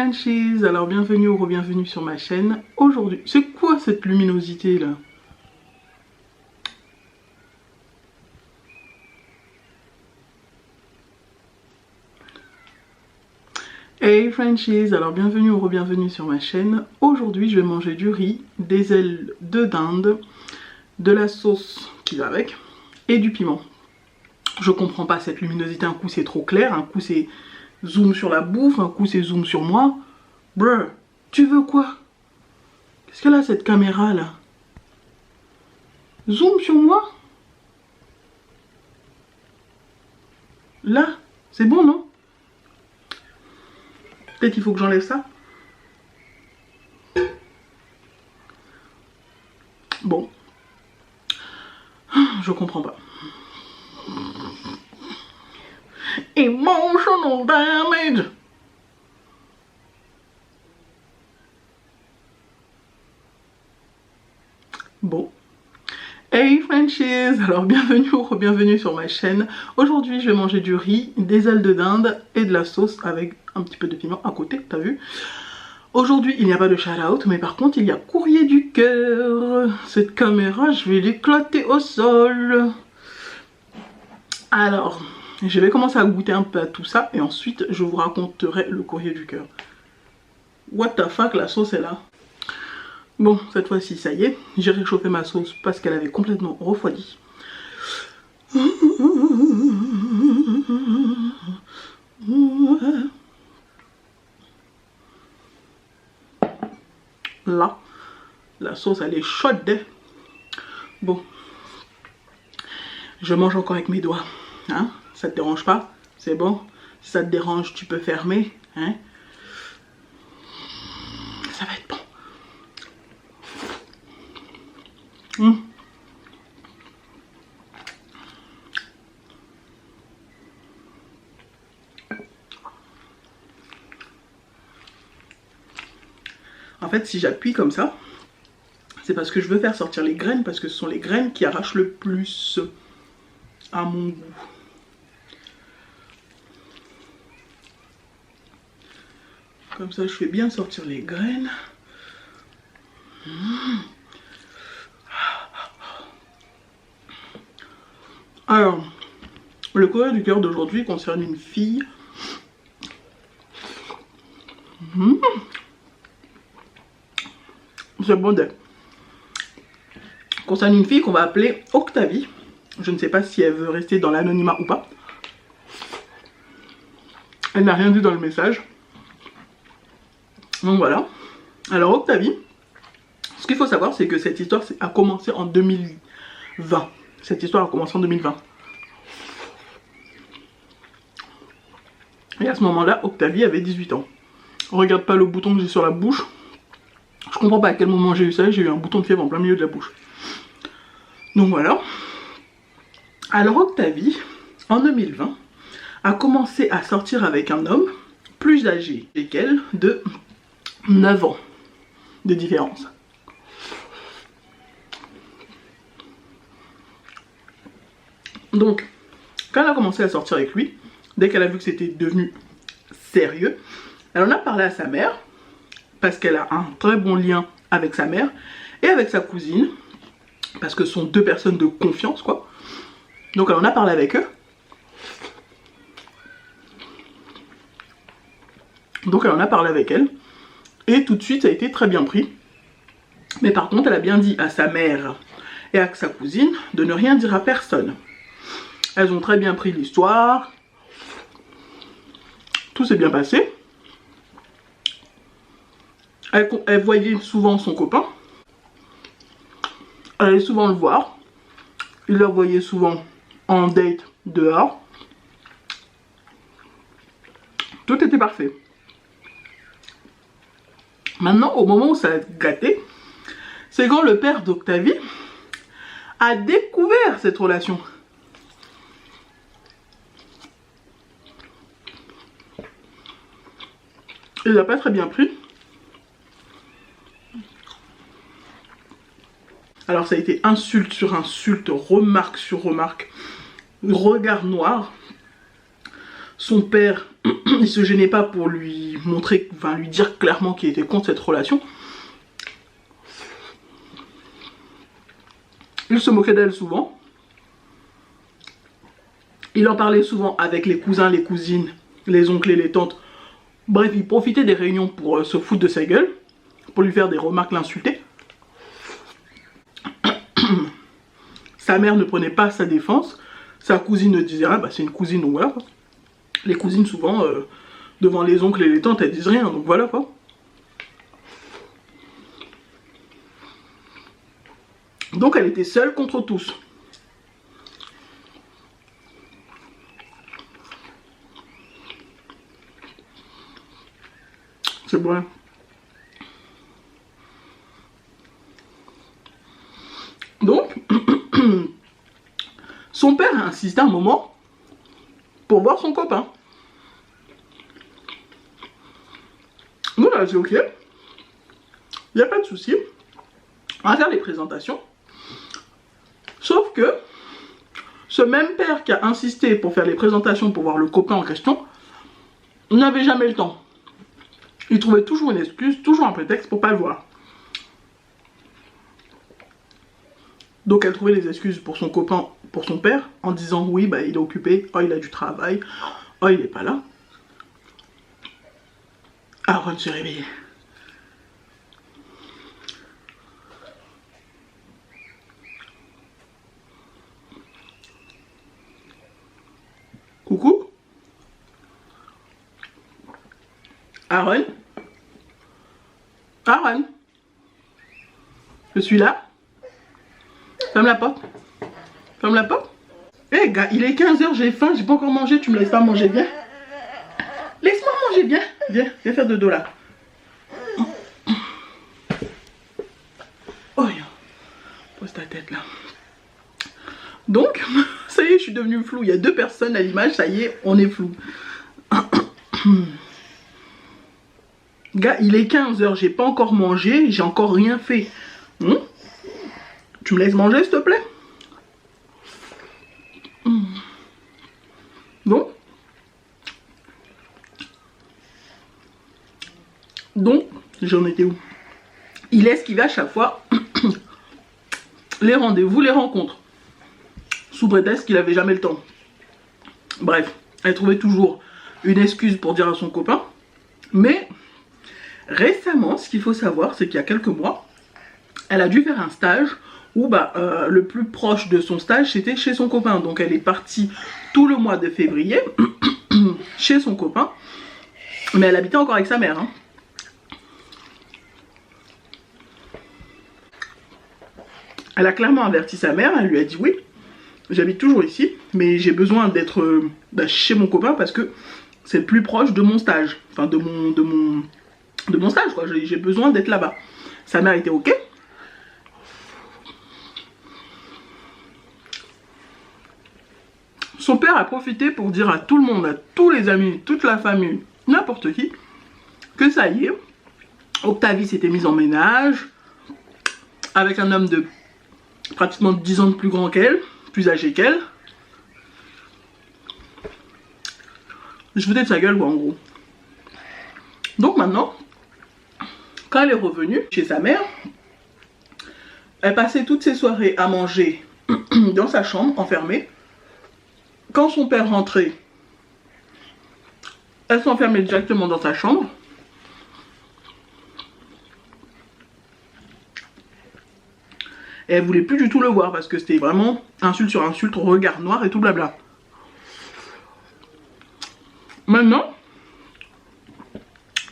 Frenchies, alors bienvenue ou re-bienvenue sur ma chaîne. Aujourd'hui, c'est quoi cette luminosité là? Hey Frenchies, alors bienvenue ou re-bienvenue sur ma chaîne. Aujourd'hui je vais manger du riz, des ailes de dinde, de la sauce qui va avec et du piment. Je comprends pas cette luminosité, un coup c'est trop clair, un coup c'est zoom sur la bouffe, un coup c'est zoom sur moi. Bruh, tu veux quoi? Qu'est-ce qu'elle a cette caméra là? Zoom sur moi? Là, c'est bon non? Peut-être qu'il faut que j'enlève ça. Bon. Je comprends pas. Emotional damage. Bon. Hey Frenchies, alors bienvenue ou re-bienvenue sur ma chaîne. Aujourd'hui je vais manger du riz, des ailes de dinde et de la sauce avec un petit peu de piment à côté, t'as vu? Aujourd'hui il n'y a pas de shout out, mais par contre il y a courrier du cœur. Cette caméra je vais l'éclater au sol. Alors, je vais commencer à goûter un peu à tout ça et ensuite je vous raconterai le courrier du cœur. What the fuck, la sauce est là. Bon, cette fois-ci, ça y est, j'ai réchauffé ma sauce parce qu'elle avait complètement refroidi. Là, la sauce, elle est chaude. Bon, je mange encore avec mes doigts. Hein? Ça te dérange pas? C'est bon? Si ça te dérange, tu peux fermer. Hein? Ça va être bon. En fait, si j'appuie comme ça, c'est parce que je veux faire sortir les graines, parce que ce sont les graines qui arrachent le plus à mon goût. Comme ça, je fais bien sortir les graines. Alors, le courrier du cœur d'aujourd'hui concerne une fille. C'est bon d'être. Concerne une fille qu'on va appeler Octavie. Je ne sais pas si elle veut rester dans l'anonymat ou pas. Elle n'a rien dit dans le message. Donc voilà. Alors Octavie, ce qu'il faut savoir, c'est que cette histoire a commencé en 2020. Cette histoire a commencé en 2020. Et à ce moment-là, Octavie avait 18 ans. Regarde pas le bouton que j'ai sur la bouche. Je comprends pas à quel moment j'ai eu ça. J'ai eu un bouton de fièvre en plein milieu de la bouche. Donc voilà. Alors Octavie, en 2020, a commencé à sortir avec un homme plus âgé qu'elle, de 9 ans de différence. Donc, quand elle a commencé à sortir avec lui, dès qu'elle a vu que c'était devenu sérieux, elle en a parlé à sa mère, parce qu'elle a un très bon lien avec sa mère, et avec sa cousine, parce que ce sont deux personnes de confiance, quoi. Donc elle en a parlé avec eux. Donc elle en a parlé avec elle, et tout de suite ça a été très bien pris. Mais par contre elle a bien dit à sa mère et à sa cousine de ne rien dire à personne. Elles ont très bien pris l'histoire. Tout s'est bien passé. Elle voyait souvent son copain. Elle allait souvent le voir. Il la voyait souvent en date dehors. Tout était parfait. Maintenant, au moment où ça a gâté, c'est quand le père d'Octavie a découvert cette relation. Il l'a pas très bien pris. Alors ça a été insulte sur insulte, remarque sur remarque, regard noir. son père, il se gênait pas pour lui montrer, enfin lui dire clairement qu'il était contre cette relation. Il se moquait d'elle souvent. Il en parlait souvent avec les cousins, les cousines, les oncles et les tantes. Bref, il profitait des réunions pour se foutre de sa gueule, pour lui faire des remarques, l'insulter. Sa mère ne prenait pas sa défense. Sa cousine ne disait rien, bah c'est une cousine, donc voilà. Les cousines, souvent, devant les oncles et les tantes, elles disent rien, donc voilà quoi. Donc elle était seule contre tous. C'est bon. Donc, son père a insisté un moment pour voir son copain. Moi, là, j'ai ok. Il n'y a pas de souci. On va faire les présentations. Sauf que ce même père qui a insisté pour faire les présentations pour voir le copain en question n'avait jamais le temps. Il trouvait toujours une excuse, toujours un prétexte pour pas le voir. Donc elle trouvait des excuses pour son copain, pour son père, en disant oui, bah il est occupé, oh il a du travail, oh il est pas là. Aaron se réveillait. Coucou. Aaron. Aaron. Je suis là. Ferme la porte. Ferme la porte. Eh gars, il est 15 h, j'ai faim, j'ai pas encore mangé, tu me laisses pas manger, viens. Laisse-moi manger, viens. Viens, viens faire de dos là. Oh, pose ta tête là. Donc, ça y est, je suis devenue floue. Il y a 2 personnes à l'image, ça y est, on est flou. Gars, il est 15 h, j'ai pas encore mangé, j'ai encore rien fait. Tu me laisses manger, s'il te plaît? Donc, j'en étais où? Il esquivait à chaque fois les rendez-vous, les rencontres, sous prétexte qu'il avait jamais le temps. Bref, elle trouvait toujours une excuse pour dire à son copain. Mais récemment, ce qu'il faut savoir, c'est qu'il y a quelques mois, elle a dû faire un stage où le plus proche de son stage, c'était chez son copain. Donc elle est partie tout le mois de février chez son copain. Mais elle habitait encore avec sa mère. Elle a clairement averti sa mère, elle lui a dit oui, j'habite toujours ici, mais j'ai besoin d'être chez mon copain parce que c'est le plus proche de mon stage. Enfin de mon stage quoi, j'ai besoin d'être là-bas. Sa mère était ok. Son père a profité pour dire à tout le monde, à tous les amis, toute la famille, n'importe qui, que ça y est, Octavie s'était mise en ménage avec un homme de pratiquement 10 ans de plus grand qu'elle, plus âgé qu'elle. Je foutais de sa gueule quoi en gros. Donc maintenant, quand elle est revenue chez sa mère, elle passait toutes ses soirées à manger dans sa chambre, enfermée. Quand son père rentrait, elle s'enfermait directement dans sa chambre. Et elle voulait plus du tout le voir parce que c'était vraiment insulte sur insulte, regard noir et tout blabla. Maintenant,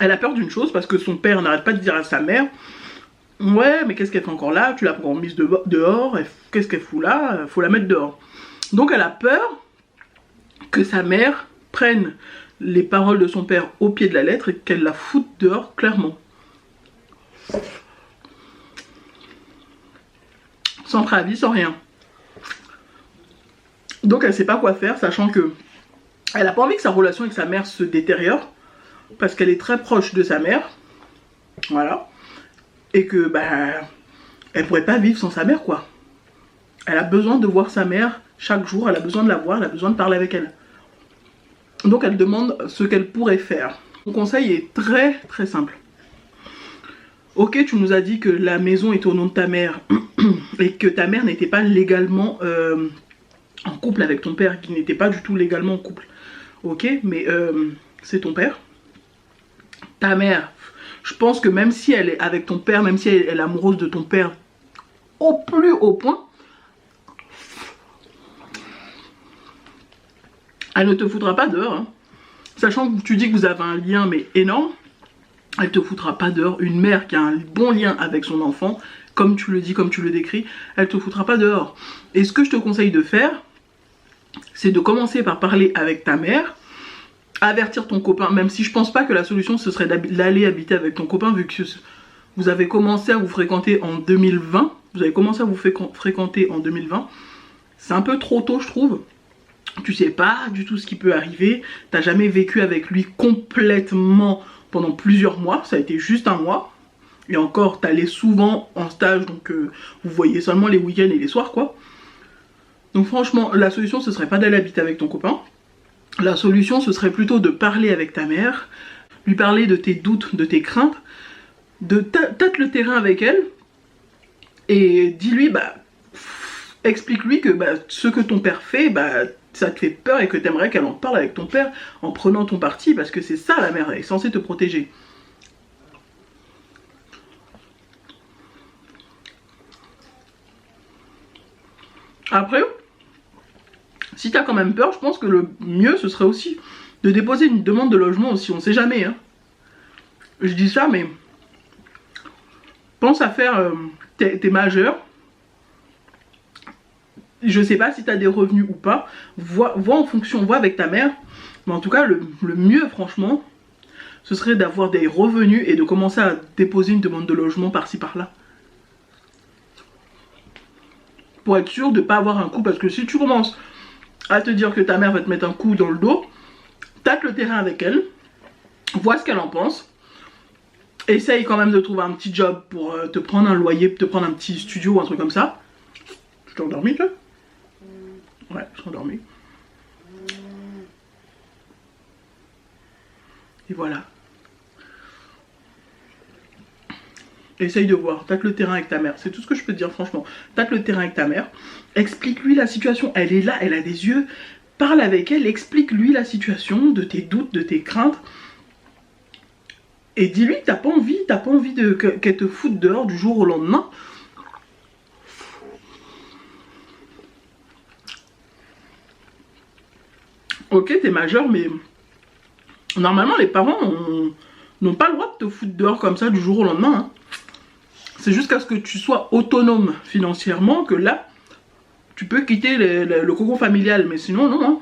elle a peur d'une chose parce que son père n'arrête pas de dire à sa mère « Ouais, mais qu'est-ce qu'elle fait encore là? Tu l'as encore mise dehors, qu'est-ce qu'elle fout là? Faut la mettre dehors. » Donc elle a peur que sa mère prenne les paroles de son père au pied de la lettre et qu'elle la foute dehors clairement. Sans préavis, sans rien. Donc elle sait pas quoi faire, sachant que elle a pas envie que sa relation avec sa mère se détériore, parce qu'elle est très proche de sa mère, voilà, et que elle pourrait pas vivre sans sa mère quoi. Elle a besoin de voir sa mère chaque jour, elle a besoin de la voir, elle a besoin de parler avec elle. Donc elle demande ce qu'elle pourrait faire. Mon conseil est très très simple. Ok, tu nous as dit que la maison est au nom de ta mère et que ta mère n'était pas légalement en couple avec ton père, qui n'était pas du tout légalement en couple. Ok, mais c'est ton père. Ta mère, je pense que même si elle est avec ton père, même si elle est amoureuse de ton père au plus haut point, elle ne te foutra pas dehors. Hein. Sachant que tu dis que vous avez un lien mais énorme, elle te foutra pas dehors. Une mère qui a un bon lien avec son enfant, comme tu le dis, comme tu le décris, elle te foutra pas dehors. Et ce que je te conseille de faire, c'est de commencer par parler avec ta mère, avertir ton copain, même si je pense pas que la solution ce serait d'aller habiter avec ton copain, vu que vous avez commencé à vous fréquenter en 2020, vous avez commencé à vous fréquenter en 2020, c'est un peu trop tôt je trouve. Tu sais pas du tout ce qui peut arriver, t'as jamais vécu avec lui complètement pendant plusieurs mois, ça a été juste un mois, et encore t'allais souvent en stage, donc vous voyez seulement les week-ends et les soirs quoi. Donc franchement, la solution ce serait pas d'aller habiter avec ton copain, la solution ce serait plutôt de parler avec ta mère, lui parler de tes doutes, de tes craintes, de tâte le terrain avec elle, et dis-lui, bah, explique-lui que bah, ce que ton père fait, bah, ça te fait peur et que t'aimerais qu'elle en parle avec ton père en prenant ton parti, parce que c'est ça la mère, elle est censée te protéger. Après, si t'as quand même peur, je pense que le mieux ce serait aussi de déposer une demande de logement aussi, on sait jamais. Hein. Je dis ça, mais pense à faire, t'es majeur. Je sais pas si tu as des revenus ou pas, vois en fonction, vois avec ta mère, mais en tout cas le mieux franchement, ce serait d'avoir des revenus et de commencer à déposer une demande de logement par-ci par-là. Pour être sûr de ne pas avoir un coup, parce que si tu commences à te dire que ta mère va te mettre un coup dans le dos, tâte le terrain avec elle, vois ce qu'elle en pense, essaye quand même de trouver un petit job pour te prendre un loyer, te prendre un petit studio ou un truc comme ça. Tu t'es endormi toi ? Ouais, je suis endormie. Et voilà. Essaye de voir, tâte le terrain avec ta mère. C'est tout ce que je peux te dire franchement. Tâte le terrain avec ta mère. Explique-lui la situation. Elle est là, elle a des yeux. Parle avec elle, explique-lui la situation, de tes doutes, de tes craintes. Et dis-lui que t'as pas envie qu'elle te foute dehors du jour au lendemain. Ok, t'es majeur, mais normalement les parents n'ont pas le droit de te foutre dehors comme ça du jour au lendemain. Hein. C'est jusqu'à ce que tu sois autonome financièrement que là, tu peux quitter le cocon familial. Mais sinon, non. Hein.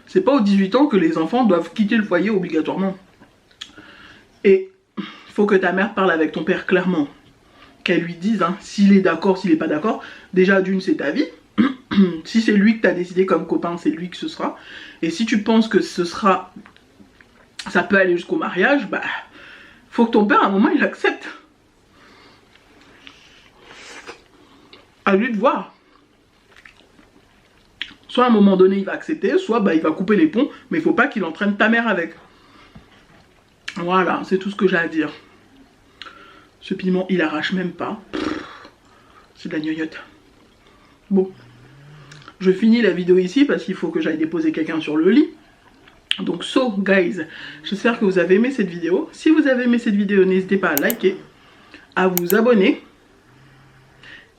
C'est pas aux 18 ans que les enfants doivent quitter le foyer obligatoirement. Et il faut que ta mère parle avec ton père clairement. Qu'elle lui dise hein, s'il est d'accord, s'il est pas d'accord. Déjà d'une, c'est ta vie. Si c'est lui que tu as décidé comme copain, c'est lui que ce sera. Et si tu penses que ce sera, ça peut aller jusqu'au mariage, bah, faut que ton père à un moment il accepte. À lui de voir. Soit à un moment donné il va accepter, soit bah, il va couper les ponts, mais il faut pas qu'il entraîne ta mère avec. Voilà, c'est tout ce que j'ai à dire. Ce piment il arrache même pas. C'est de la gnognotte. Bon. Je finis la vidéo ici parce qu'il faut que j'aille déposer quelqu'un sur le lit. Donc guys, j'espère que vous avez aimé cette vidéo. Si vous avez aimé cette vidéo, n'hésitez pas à liker, à vous abonner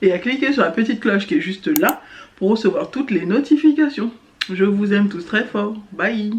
et à cliquer sur la petite cloche qui est juste là pour recevoir toutes les notifications. Je vous aime tous très fort. Bye.